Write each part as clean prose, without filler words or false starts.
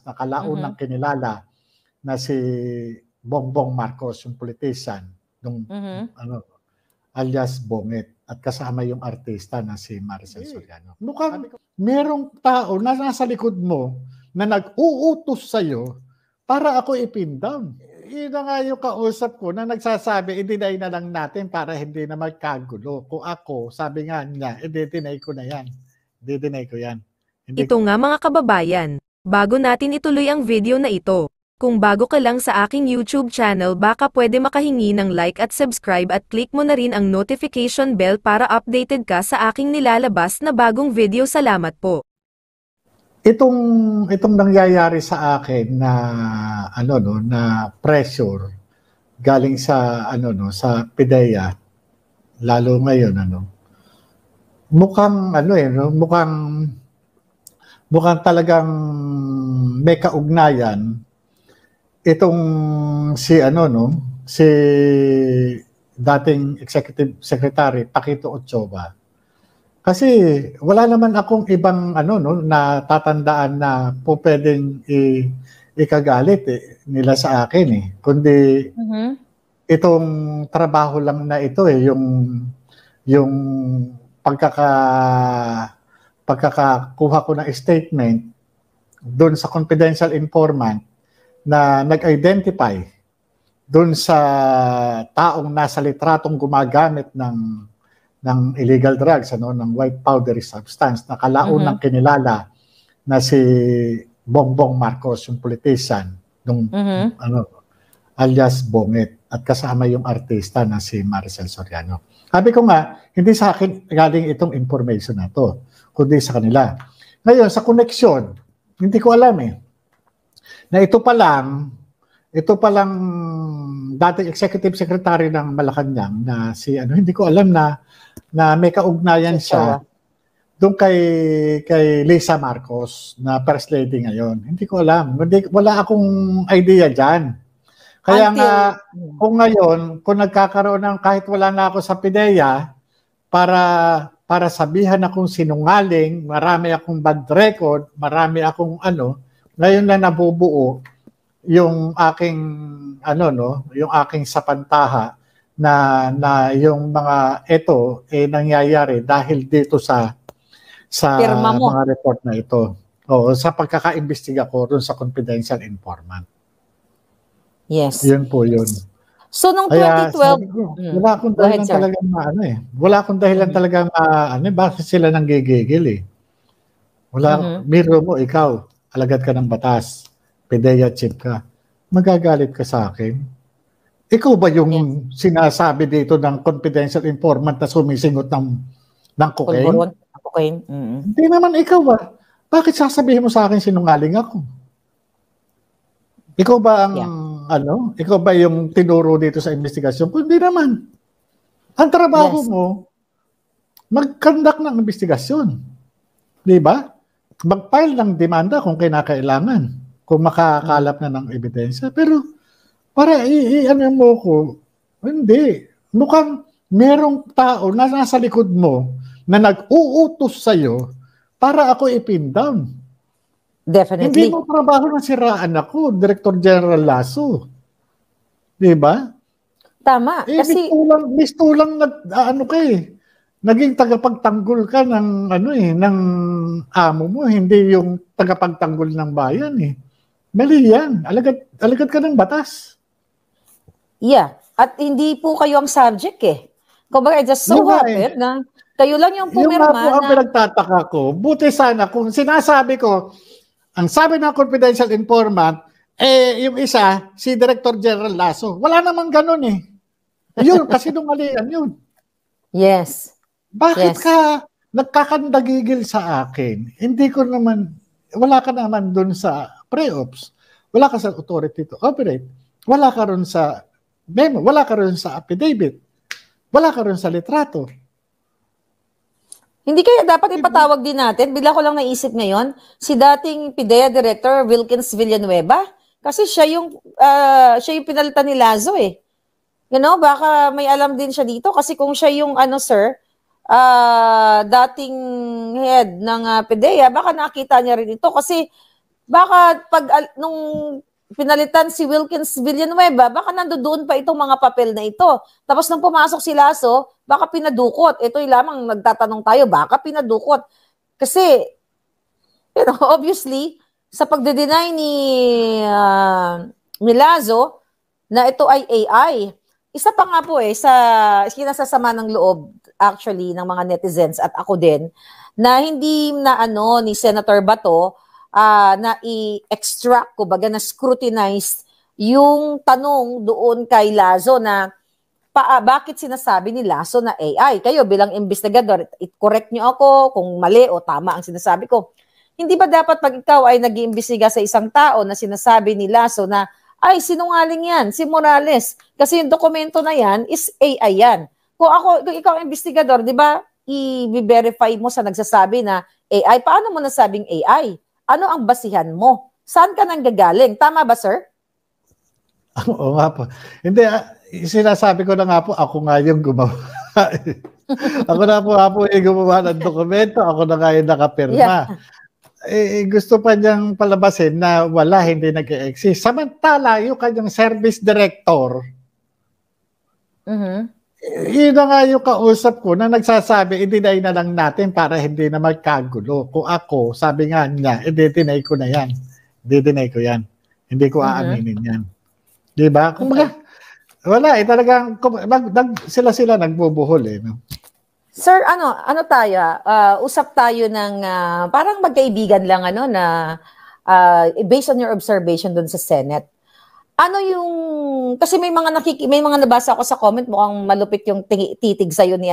na kalaunang kinilala na si Bongbong Marcos, yung politician, nung alias Bongit, at kasama yung artista na si Maricel Soriano. Mukhang merong tao na nasa likod mo na nag-uutos sa'yo para ako i-pin down. Yun na nga yung kausap ko na nagsasabi, i-deny na lang natin para hindi na magkagulo. Kung ako, sabi nga niya, i-deny ko na yan. I-deny ko yan. Ito nga mga kababayan, bago natin ituloy ang video na ito, kung bago ka lang sa aking YouTube channel baka pwede makahingi ng like at subscribe at click mo na rin ang notification bell para updated ka sa aking nilalabas na bagong video. Salamat po. Itong nangyayari sa akin na na pressure galing sa sa PIDEA, lalo ngayon mukhang mukhang talagang may kaugnayan itong si si dating Executive Secretary Paquito Ochoa. Kasi wala naman akong ibang na tatandaan na po pwedeng ikagalit nila sa akin kundi itong trabaho lang na ito yung pagkakakuha ko ng statement doon sa confidential informant na nag-identify doon sa taong nasa litratong gumagamit ng illegal drugs, ng white powdery substance na kalaunang kinilala na si Bongbong Marcos, yung politician, nung alias Bongit, at kasama yung artista na si Maricel Soriano. Sabi ko nga, hindi sa akin galing itong information na to, kundi sa kanila. Ngayon, sa connection, hindi ko alam na ito palang dating Executive Secretary ng Malacanang na si hindi ko alam na may kaugnayan siya doon kay Lisa Marcos na First Lady ngayon. Hindi ko alam. Wala akong idea diyan. Kaya nga kung ngayon, kung nagkakaroon ng kahit wala na ako sa PIDEA para sabihan akong sinungaling, marami akong bad record, marami akong ngayon na nabubuo yung aking yung aking sapantaha na yung mga ito nangyayari dahil dito sa mga report na ito. O sa pagkakaimbestiga ko doon sa confidential informant. Yes. Yun po yun. So nung 2012, wala akong dahilan talagang wala akong dahilan talagang bakit sila nanggigigil Wala, biro mo ikaw, alagad ka ng batas, PIDEA chief ka, magagalit ka sa akin. Ikaw ba yung sinasabi dito ng confidential informant na sumisingot ng cocaine? Hindi naman ikaw ba? Bakit sasabihin mo sa akin sinungaling ako? Ikaw ba ang ikaw ba yung tinuro dito sa investigasyon? Hindi naman. Ang trabaho mo, mag-conduct ng investigasyon. Di ba? Mag-file ng demanda kung kinakailangan. Kung makakalap na ng ebidensya. Pero, para mo ko, hindi. Mukhang merong tao na nasa likod mo na nag-uutos sa'yo para ako i-pin down. Definitely. Hindi mo trabaho na siraan ako, Director General Lasso. Di ba? Tama. Kasi mistulang naging tagapagtanggol ka ng ng amo mo, hindi yung tagapagtanggol ng bayan Mali yan. Alagad ka ng batas. Yeah. At hindi po kayo ang subject Kumbaga, just so happened na kayo lang yung pumirma yung ang pinagtataka ko, buti sana kung sinasabi ko, ang sabi ng confidential informant, yung isa, si Director General Lasso. Wala namang ganun Yun, kasi nungalian yun. Yes. Bakit ka nagkakandagigil sa akin? Hindi ko naman, wala ka naman dun sa pre-ops. Wala ka sa authority to operate. Wala ka rin sa memo. Wala ka rin sa affidavit. Wala ka rin sa litrato. Hindi kaya dapat ipatawag din natin, bigla ko lang naisip ngayon, si dating PIDEA Director Wilkins Villanueva, kasi siya yung pinalitan ni Lazo baka may alam din siya dito, kasi kung siya yung dating head ng PIDEA, baka nakita niya rin ito, kasi baka pag nung pinalitan si Wilkins Villanueva, baka nandoon pa itong mga papel na ito. Tapos nung pumasok si Lasso, baka pinadukot. Ito'y lamang nagtatanong tayo, baka pinadukot. Kasi, obviously, sa pagde-deny ni Lasso na ito ay AI, isa pa nga po sa kinasasama ng loob actually ng mga netizens at ako din, na hindi na ni Senator Bato na i-extract, kumbaga na scrutinize yung tanong doon kay Lasso na bakit sinasabi ni Lasso na AI? Kayo bilang investigador, correct nyo ako kung mali o tama ang sinasabi ko. Hindi ba dapat pag ikaw ay nag-iimbestiga sa isang tao na sinasabi ni Lasso na ay sinungaling yan, si Morales, kasi yung dokumento na yan is AI yan. Kung ikaw ang investigador, di ba, i-verify mo sa nagsasabi na AI, paano mo nasabing AI? Ano ang basihan mo? Saan ka nang gagaling? Tama ba, sir? Oo nga po. Hindi, sinasabi ko na nga po, ako nga yung gumawa. Ako na po yung gumawa ng dokumento, ako na nga yung nakapirma. Yeah. Gusto pa niyang palabasin na wala, hindi nag-exist. Samantala, yung kanyang service director, yun na nga yung kausap ko na nagsasabi, i-deny na lang natin para hindi na magkagulo. Kung ako, sabi nga niya, i-deny ko na yan. I-deny ko yan. Hindi ko aaminin yan. Diba? Kumbaga, wala talagang, sila nagbubuhol no? Sir, ano tayo? Usap tayo ng parang magkaibigan lang na based on your observation dun sa Senate. Ano yung kasi may mga nabasa ako sa comment, mukhang malupit yung titig sa iyo ni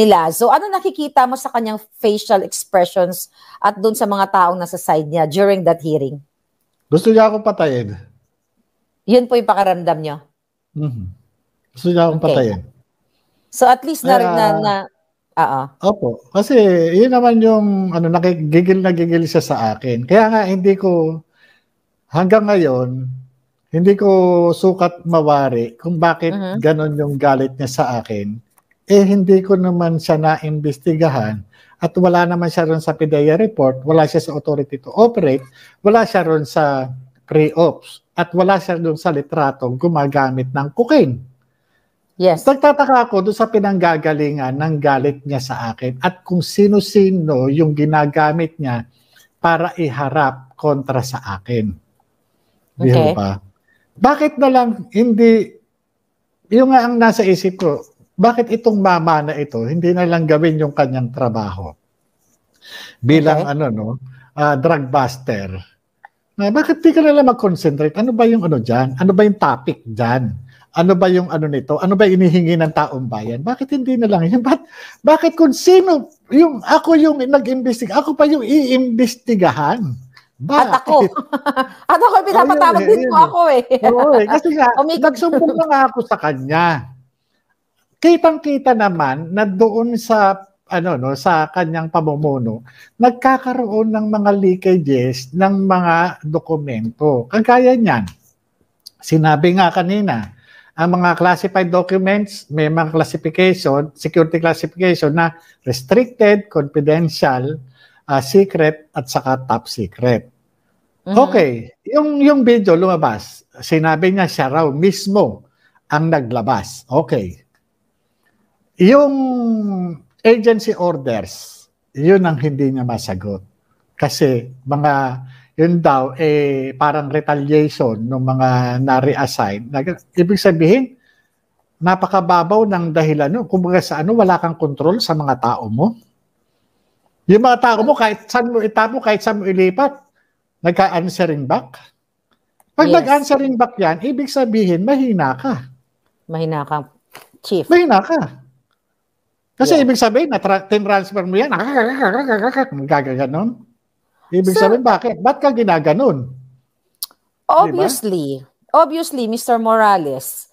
Lasso. Ano nakikita mo sa kanyang facial expressions at dun sa mga taong nasa side niya during that hearing? Gusto niya akong patayin. Yun po yung pakiramdam niyo. Gusto niya akong patayin. So at least Opo. Kasi yun naman yung nakigigil na gigil siya sa akin. Kaya nga hanggang ngayon, hindi ko sukat mawari kung bakit ganon yung galit niya sa akin. Hindi ko naman siya na-imbestigahan at wala naman siya ron sa PIDEA report, wala siya sa authority to operate, wala siya ron sa pre-ops, at wala siya ron sa litratong gumagamit ng cocaine. Yes. Nagtataka ako doon sa pinanggagalingan ng galit niya sa akin at kung sino-sino yung ginagamit niya para iharap kontra sa akin. Di ba? Bakit na lang hindi, yung nga ang nasa isip ko, bakit itong mama na ito, hindi na lang gawin yung kanyang trabaho bilang drug buster. Bakit di ka na lang mag-concentrate? Ano ba yung dyan? Ano ba yung topic dyan? Ano ba yung nito? Ano ba inihingi ng taong bayan? Bakit hindi na lang yan? Bakit kung sino, ako yung nag-imbestiga, ako pa yung iimbestigahan? At ako. At ako, pinapatawag din po ako Oo kasi nga, nagsumbong na nga ako sa kanya. Kitang-kita naman na doon sa sa kanyang pamumuno, nagkakaroon ng mga leakages ng mga dokumento. Kagaya niyan, sinabi nga kanina, ang mga classified documents, may mga classification, security classification na restricted, confidential, secret, at saka top secret. Okay, yung video lumabas, sinabi niya siya raw mismo ang naglabas. Okay. Yung agency orders, yun ang hindi niya masagot. Kasi yun daw, parang retaliation ng mga na-reassign. Ibig sabihin, napakababaw ng dahilan. Kumbaga sa wala kang control sa mga tao mo. Yung mga tao mo, kahit saan mo itapo, kahit saan mo ilipat, nagka-answering back. Pag nag-answering back yan, ibig sabihin, mahina ka. Mahina ka, Chief. Mahina ka. Kasi ibig sabihin, tin-transfer mo yan, gaganon. Ibig sabihin, bakit? Ba't ka ginaganon? Obviously, Mr. Morales,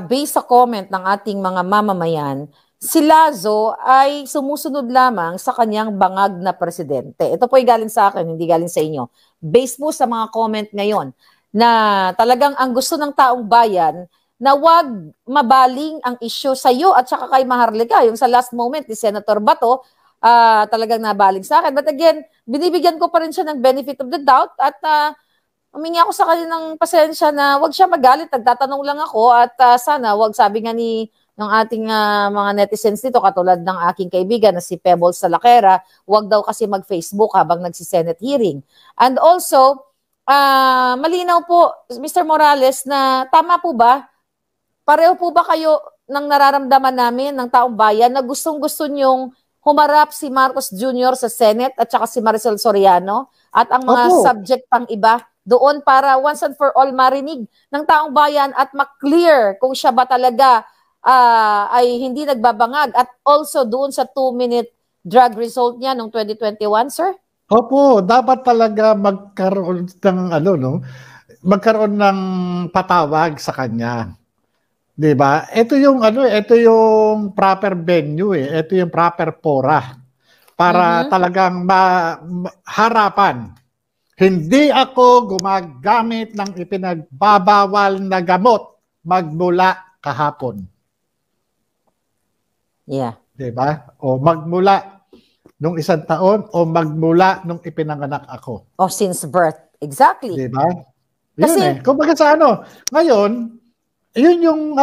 based sa comment ng ating mga mamamayan, si Lasso ay sumusunod lamang sa kanyang bangag na presidente. Ito po ay galing sa akin, hindi galing sa inyo. Based po sa mga comment ngayon na talagang ang gusto ng taong bayan na wag mabaling ang issue sa iyo at saka kay Maharlika. Yung sa last moment ni Senator Bato, talagang nabaling sa akin. But again, binibigyan ko pa rin siya ng benefit of the doubt at humingi ako sa kanya ng pasensya na wag siya magalit. Nagtatanong lang ako at sana wag, sabi nga ng ating mga netizens dito, katulad ng aking kaibigan na si Pebbles Salakera, wag daw kasi mag-Facebook habang nagsi-Senate hearing. And also, malinaw po, Mr. Morales, na tama po ba? Pareho po ba kayo ng nararamdaman namin ng taong bayan na gustong-gusto nyong humarap si Marcos Jr. sa Senate at saka si Maricel Soriano at ang mga subject pang iba doon para once and for all marinig ng taong bayan at maklear kung siya ba talaga ay hindi nagbabangag, at also doon sa 2-minute drug result niya noong 2021, sir? Opo, dapat talaga magkaroon ng magkaroon ng patawag sa kanya. 'Di ba? Ito yung ito yung proper venue Ito yung proper fora para talagang harapan. Hindi ako gumagamit ng ipinagbabawal na gamot magmula kahapon. Yeah. 'Di ba? O magmula nung 1 taon o magmula nung ipinanganak ako. O since birth. Exactly. 'Di ba? Kasi kumbaga sa ngayon, yun yung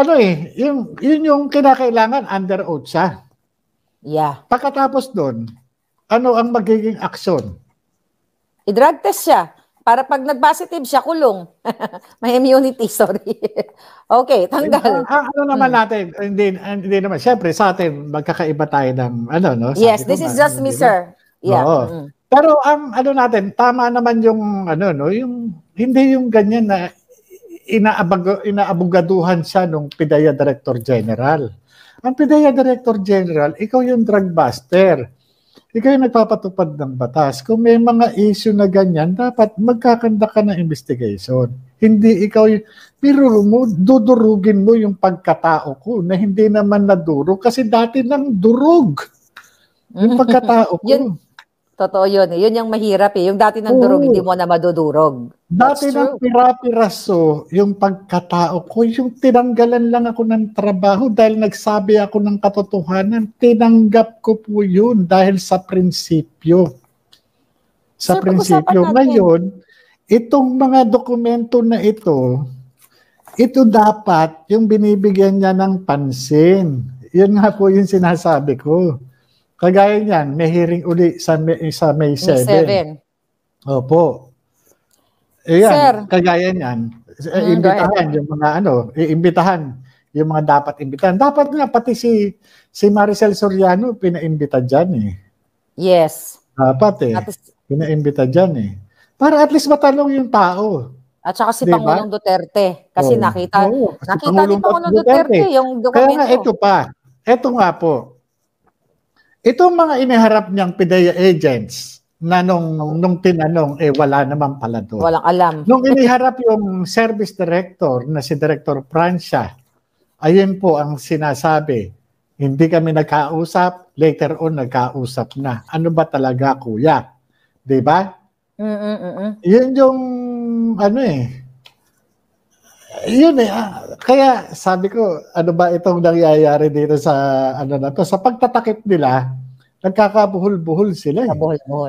yun yung kinakailangan, under oath siya. Yeah. Pagkatapos doon, ano ang magiging aksyon? I-drug test siya. Para pag nag-positive siya, kulong. May immunity, sorry. Okay, tanggal. Ano naman natin, hindi naman. Siyempre, sa atin, magkakaiba tayo ng Yes, this is just me, sir. Yeah. Oo. Pero ang natin, tama naman yung yung hindi yung ganyan na inaabugaduhan siya nung PIDEA Director General. Ang PIDEA Director General, ikaw yung drug buster. Ikaw yung nagpapatupad ng batas. Kung may mga issue na ganyan, dapat magkakanda ka ng investigation. Hindi ikaw yung, pero dudurugin mo yung pagkatao ko na hindi naman nadurog kasi dati nang durog yung pagkatao ko. Totoo yun. Yun yung mahirap Yung dati ng durog, hindi mo na madudurog. Dati ng pira-piraso, yung pagkatao ko, yung tinanggalan lang ako ng trabaho dahil nagsabi ako ng katotohanan, tinanggap ko po yun dahil sa prinsipyo. Sa prinsipyo. Ngayon, itong mga dokumento na ito dapat yung binibigyan niya ng pansin. Yun nga po yung sinasabi ko. Kagaya niyan, may hearing uli sa May 7. Opo. Sir, kagaya niyan, imbitahan yung mga iimbitahan yung mga dapat imbitahan. Dapat nga pati si Maricel Soriano pinaimbita diyan Yes. Dapat pinaimbita diyan Para at least matanong yung tao. At saka si Pangulong Duterte kasi nakita ni Pangulong Duterte yung dokumento. Kaya nga ito nga po. Itong mga iniharap niyang PIDEA agents na nung tinanong, wala naman pala doon. Walang alam. Nung iniharap yung service director na si Director Francia, ayun po ang sinasabi, hindi kami nagkausap, later on nagkausap na. Ano ba talaga, kuya? Diba? Yun yung kaya sabi ko, ano ba itong nangyayari dito sa sa pagtatakip nila, nagkakabuhol-buhol sila. Kabuhol-buhol.